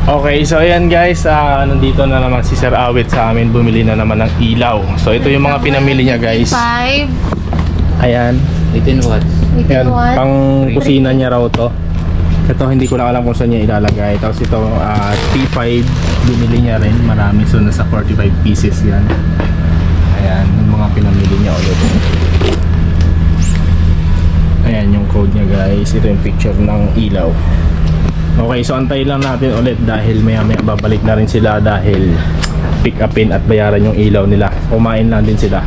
Okay, so ayan guys, nandito na naman si Sir Awit sa amin, bumili na naman ng ilaw. So ito yung mga pinamili niya guys. 5. Ayan, 18 watts. ayan, pang kusina niya raw to. Ito hindi ko lang alam kung saan niya ilalagay. Tapos ito T5 bumili niya rin, marami, so nasa 45 pieces yan. Ayan, yung mga pinamili niya ulit. Ayan yung code niya guys, ito yung picture ng ilaw. Okay, so antay lang natin ulit dahil maya babalik na rin sila dahil pick upin at bayaran yung ilaw nila. Kumain lang din sila.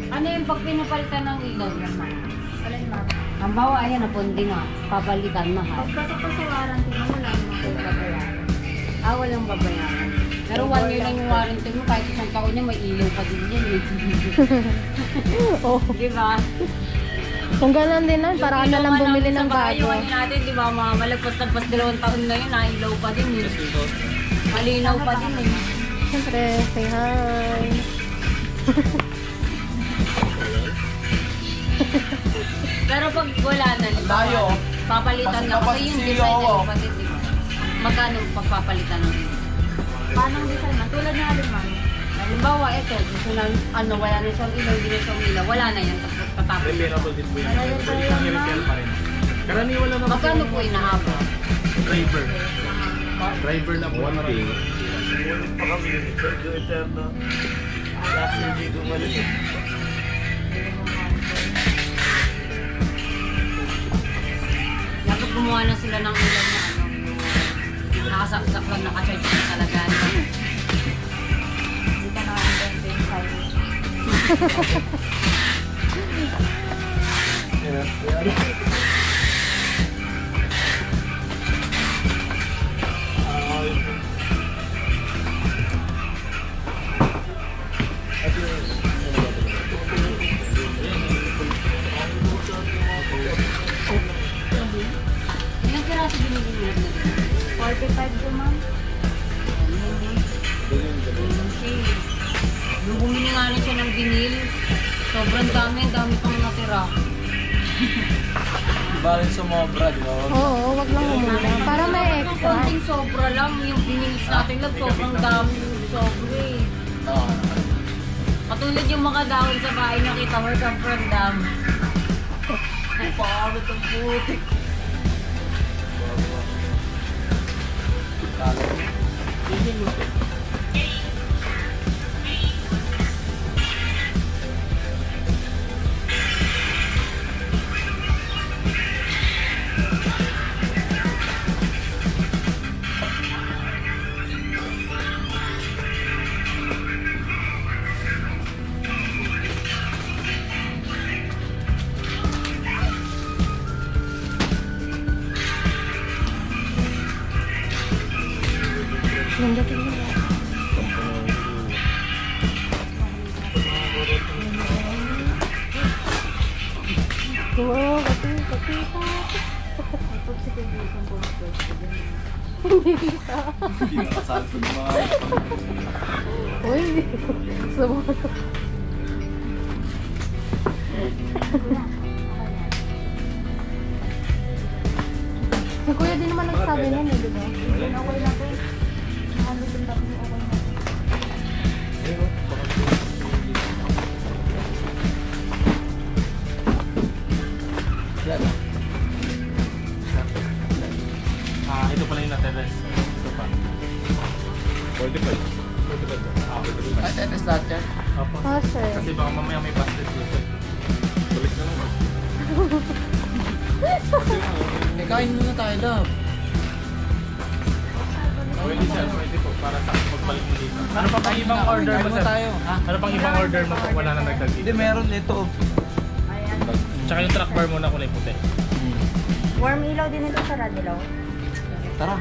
Ano yung pag pinapalitan ng ilaw naman? Alin ba? Ang bawa, ayan na punding papalitan mahal. Pagkata pa sa warranty mo, wala naman babayaran. Walang babayaran. Pero 1 year lang yung warranty mo, kahit isang taon niya may ilaw pa din yan. Oh. Diba? Kung gano'n din nun, parang na lang bumili ng bago. Yung natin, di ba, malagpas-tagpas 2 taon na yun, nailaw pa din yun. Malinaw pa din eh. Siyempre, say hi. Pero pag wala na, di ba, papalitan na kasi yung design na kapatid, di ba? Magkano pagpapalitan ng ilaw? Paano ang design na? Tulad ng aliman. Halimbawa, ito, gusto na, wala na siyang ilaw, hindi na siyang ilaw, wala na yan, tatapos. Repairable din po yan. Isang i-repair pa rin. Karaniwan lang naman. Magkano po inahabol? Driver. Driver na po. One day. Dapat gumawa na sila ng ilaw na nakasaksak lang, nakacharge na talaga. Hindi ka nakakabenta yung sa'yo. Ilang piraso binili mo? 45 po, ma'am. Nung bumili nga rin siya ng vinil, sobrang dami pang natira. Balik sumobra, di ba? Oo, wag lang umuna. Para may extra. Konting sobra lang, yung vinilis natin lang, sobrang dami yung sobra eh. Oo. Katulad yung mga dahon sa bahay, nakita mo, sobrang dami. Pagod ang putik. Ganda tingnan mo. Wow, kasi. Hindi kita. Hindi na kasal ko naman. Uy, sumunod. Si Kuya din naman nagsabi niyan eh, di ba? Okay lang po. Nakalutin lang po okay na. Ito pala yung natin. Ito pa. 45. 45. Ay, tetes lahat yan. Opo. Ah, sir. Kasi baka mamaya may busted dito. Tulik na naman. Kain muna tayo, love. Pwede siya, pwede po. Para sa pagbalik mo dito. Ano pa pang ibang order mo, sir? Tayo. Ha? Ano pang ibang order mo kung wala na nagdagdag? Hindi, meron ito. Tsaka yung truck bar muna kulay puti. Warm ilaw din ito sa Radilaw. Tara.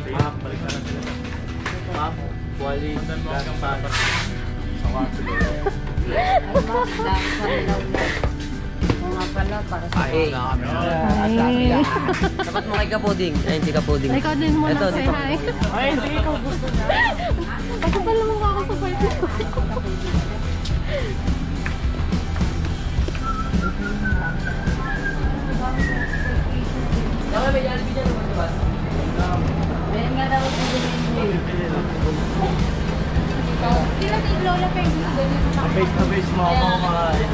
Map, balik na lang sila. Map, wali. Saan mo ang papas? Sa kwarto. Mga pala, para sa Ay, na kami. Dapat mo kay Kapuding. Ay, hindi Kapuding. Ikaw din mo Ito, na say dito. hi. Ay, hindi ikaw gusto na. Ako pala mo kakasabay ko. Dami, may Jollibee dyan. Base na base mo ako kumakain.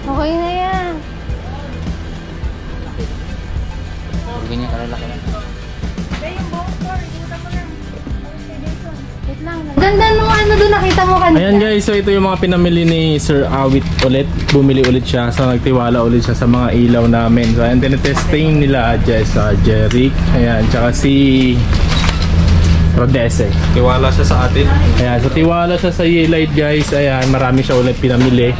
Okay na yan. Ganyan kalalaki lang. Wait lang. Ganda nung ano doon nakita mo kanina. Ayan guys, so ito yung mga pinamili ni Sir Awit ulit. Bumili ulit siya, so nagtiwala ulit siya sa mga ilaw namin. So ayan, tinetesting nila Jeric, ayan, tsaka si Rodese. Tiwala siya sa atin. Ayan, so tiwala siya sa Yeelight guys. Ayan, marami siya ulit pinamili.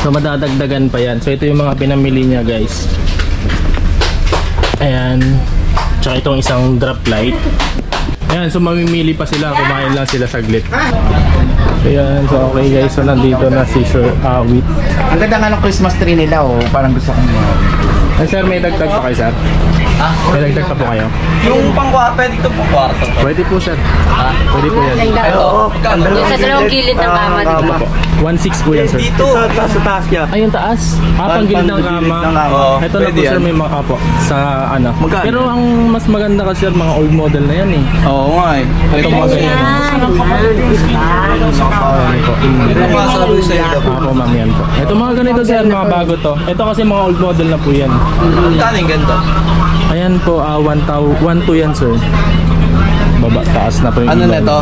So madadagdagan pa yan. So ito yung mga pinamili niya guys. Ayan, tsaka itong isang drop light. Ayan, so mamimili pa sila, kumain lang sila saglit. Ayan, so okay guys, so nandito na si Sir Awit. Ang ganda nga ng Christmas tree nila, oh. Parang gusto kong Ay sir, may dagdag pa kayo sir? Ha? May dagdag pa po kayo? Yung pangkwarto, dito po kwarto. Pwede po sir. Pwede po yan. Ito, Yung sa dalawang gilid ng kama, di ba? 1.6 po yan sir. dito. Sa taas niya. Ay, yung taas. Pang gilid ng kama. Oo, Ito na po pwede sir, yan. may mga po sa ano. Magkano? Pero ang mas maganda kasi sir, mga old model na yan eh. Oo nga eh. Ito mga ganyan. Ayan po. Ito mga sabi sa iyo. Ako ma'am yan po. Ito mga ganito sir, mga bago to. Ito kasi mga old model na po yan. Kaning ganda. Ayan po, 1,200 yan sir. Baba, taas na po yung Ano ilaw. na to?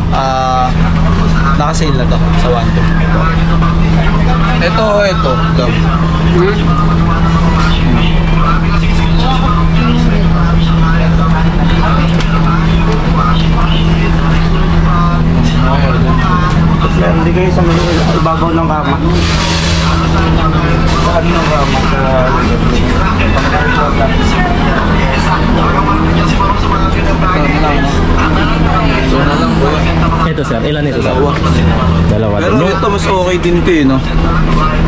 Naka-sale na to sa 1.2. Ito. Love. Hindi kayo sa ibabaw ng kama. Saan ng kama? Ito sir, ilan ito sir? Dalawa. Pero Yung- ito mas okay din to eh, no?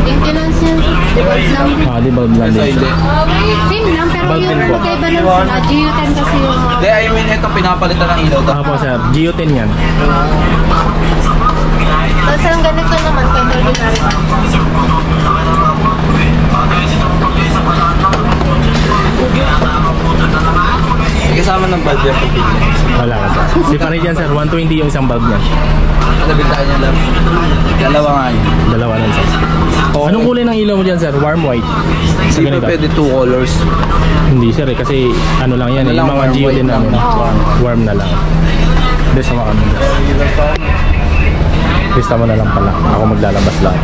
Maintenance yan. Device lang. Ah, di bulb lang din Hindi. sir. Same lang, pero Bulb yung din po. magkaiba lang sila. GU10 kasi yung mga... Hindi, I mean, ito pinapalitan ng ilaw to. Ah po sir, Geo10 yan. Tapos ang ganito naman, kind of ordinary. May kasama ng bulb yan pag pinili. Wala ka sir. Si Parid yan sir, 120 yung isang bulb niya. Ano bintahan niya lang? Dalawa nga yun. Dalawa lang sir. Anong kulay ng ilaw mo dyan sir? Warm white? Sa Hindi pa ganito? pwede 2 colors. Hindi sir eh, kasi ano lang yan Ano eh, lang, yung mga warm Geo white din lang. namin. Warm na lang. Hindi, sama kami. Pista mo na lang pala. Ako maglalabas lang.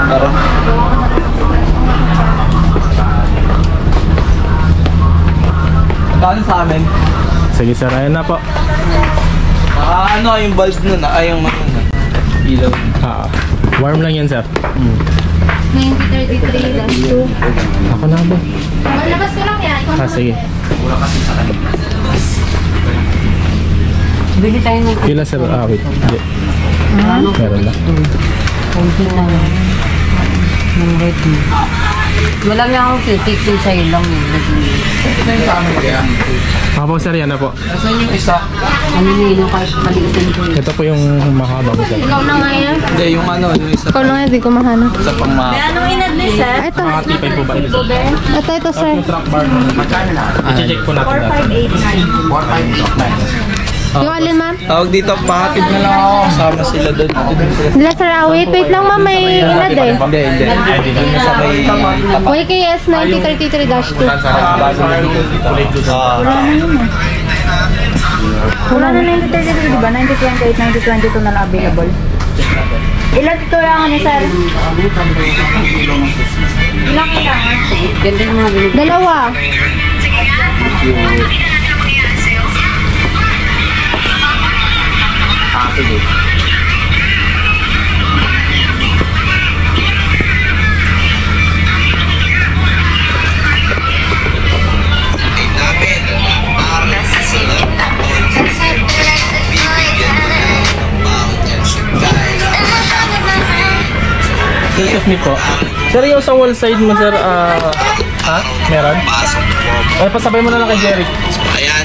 Tara. Kano sa amin? Sige sir, ayun na po. Ano yung bulb nun? Yung ano na? Ilaw. Ah, warm lang yan sir. 9033-2. Ako na ba? Labas ko lang yan. Ah, sige. Bili tayo ng Pila sir, wait. Hindi. Meron na. konti na ng red. Wala nga akong titik yung sa'yo lang yun. Ito yung sa amin kaya. Apo sir, yan na po. Nasaan yung isa? Ano nino kahit maliitin ko yun. Ito po yung mahaba ko sir. Ikaw na nga yan. Hindi, yung ano, yung isa Ikaw na nga, di ko mahanap. Isa pang mga... Anong inadlis, sir? Ito. Mga tipay po ba ito? Ito, sir. Yung track bar mo. I-check po natin natin. Yung alin, ma'am? Tawag dito, pahatid na lang ako. Kasama sila doon. Dila, sir, wait lang, ma'am. May inad eh. Hindi. Doon sa may tapak. YKS 9033-2. Wala na 9032, di ba? 9028, 9022 na lang available. Ilan ito lang ano, sir? Ilang kailangan? Ganda yung mga ganun. Dalawa. Excuse me po. Sir, yung sa wall side mo sir, ha? Meron? Ay, pasabay mo na lang kay Jerry. Ayan,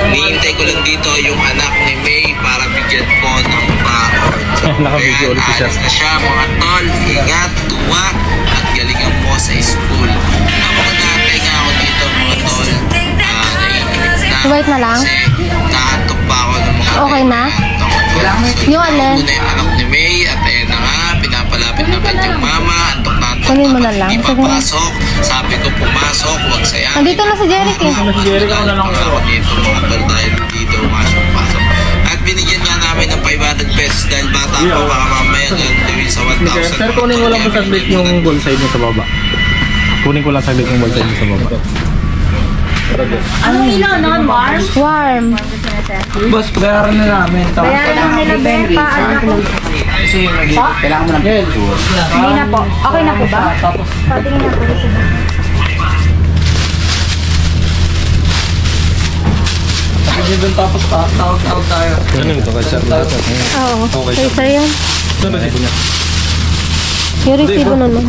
hinihintay ko lang dito yung anak ni May para bigyan ko ng baon. Naka-video ulit siya. Alis na siya mga tol, ingat, tuwa, at galingan mo sa school. Ako natin nga ako dito White na lang? Kasi naantok pa ako ng mga Okay na? Yung alin? Ako na yung anak ni May at ayun na nga, pinapalapit ng kanyang mama. Antok na antok Kunin mo na na lang. hindi Sige. papasok. Sabi ko pumasok, huwag sayang. Andito na si Jeric eh. Jeric ako na lang ako dito mga tol dahil dito pasok. At binigyan nga namin ng 500 pesos dahil bata pa baka mamaya gawin sa 1,000. Sir, kunin ko lang po saglit yung ball side niya sa baba. Kunin ko lang saglit yung ball side niya sa baba. Anong ilaw nun, warm? Warm. Boss, bayaran na namin. Tapos Bayaran lang nila, Ben. Paano ko? kasi kailangan mo ng picture. Hindi na po. Okay na po ba? Patingin na po. Kasi doon tapos tawag tayo. Ano ito kay sir lahat? Oo. Okay, Kay sir yan. Saan na sipo niya? Yung resibo na no.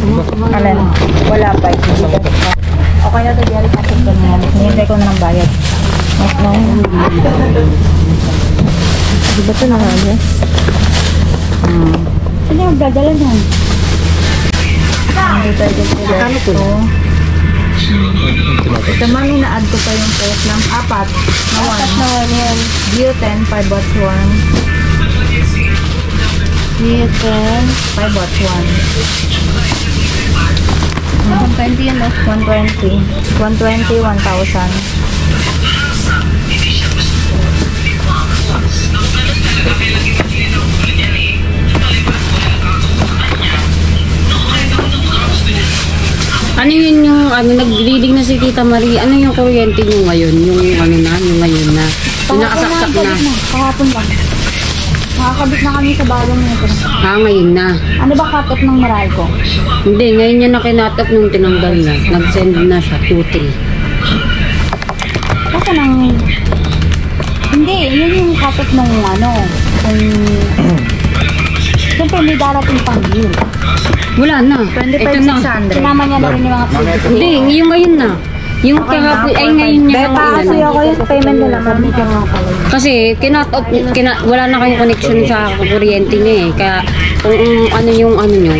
Alin? Wala pa. Okay na ito, Jerry. Pasok ko na. Hinihintay ko na ng bayad. Mas na yun. Di ba ito na nga yes? Sino yung gagala niyan? Hindi tayo dito. Ano po? Ito man, ina-add ko pa yung test ng 4 na 1. Apat na one yan. Bioten, 5 watts 1. Newton. 5 watts 120 yan no? 1. 120, 1,000. Ano yun yung, nag-reading na si Tita Marie, ano yung kuryente nyo ngayon? Yung yung ngayon na, yung nakasaksak na. Kahapon lang. Nakakabit na kami sa bagong nito. Ngayon na. Ano ba cut-off ng Meralco? Hindi, ngayon yun na kinatap nung tinanggal na. Nag-send na siya, 2-3. Kasi nang... Hindi, yun yung cut-off ng kung... Siyempre may darating pang bill. Wala na. Ito na. 25,600. Sinama niya na rin yung mga Hindi, yung ngayon na. Yung kahapon, ay ngayon niya Beta, kasi ako yung payment nila. Mami ka nga pala. Kasi wala na kayong connection sa kuryente niya eh. Kaya kung ano yung nyo,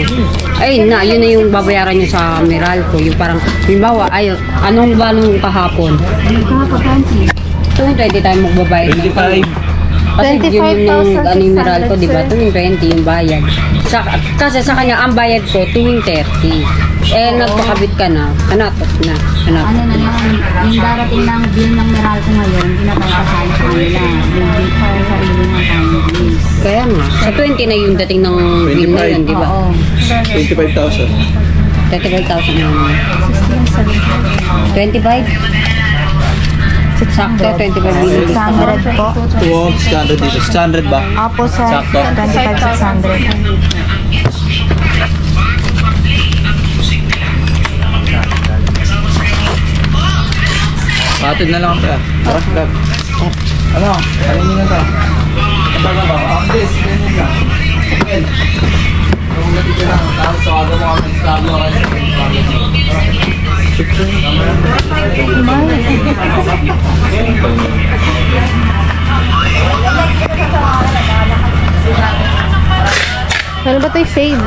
ayun na, yun na yung babayaran nyo sa Meralco. Yung parang, halimbawa, anong ba nung kahapon? Kahapon, 20 tayo magbabayad. 25. Kasi yun yung yung Meralco, di ba? Tuwing 20 yung bayad. Kasi sa kanya, ang bayad ko, tuwing 30. Eh, nagpakabit ka na, kanatot na. Ano na yun, yung darating ng bill ng Meralco ngayon, pinatay ka sa kanila. Yung bill sa sarili ng families. Kaya nga, sa 20 na yung dating ng bill na yun, di ba? Oo. 25,000. 35,000 na yun. 25? Sakto, 25 billion. 600 po. 600 dito. 600 ba? Opo, sir. Sakto. 25,600. Patid na lang ang pera. Tara, grab. Ano? Alin nyo na ito? Kataga ba? This. Ganyan lang. Okay. Kung natito lang. Tapos sa aga mo kami sa tablo kayo. Ano ba ito yung save?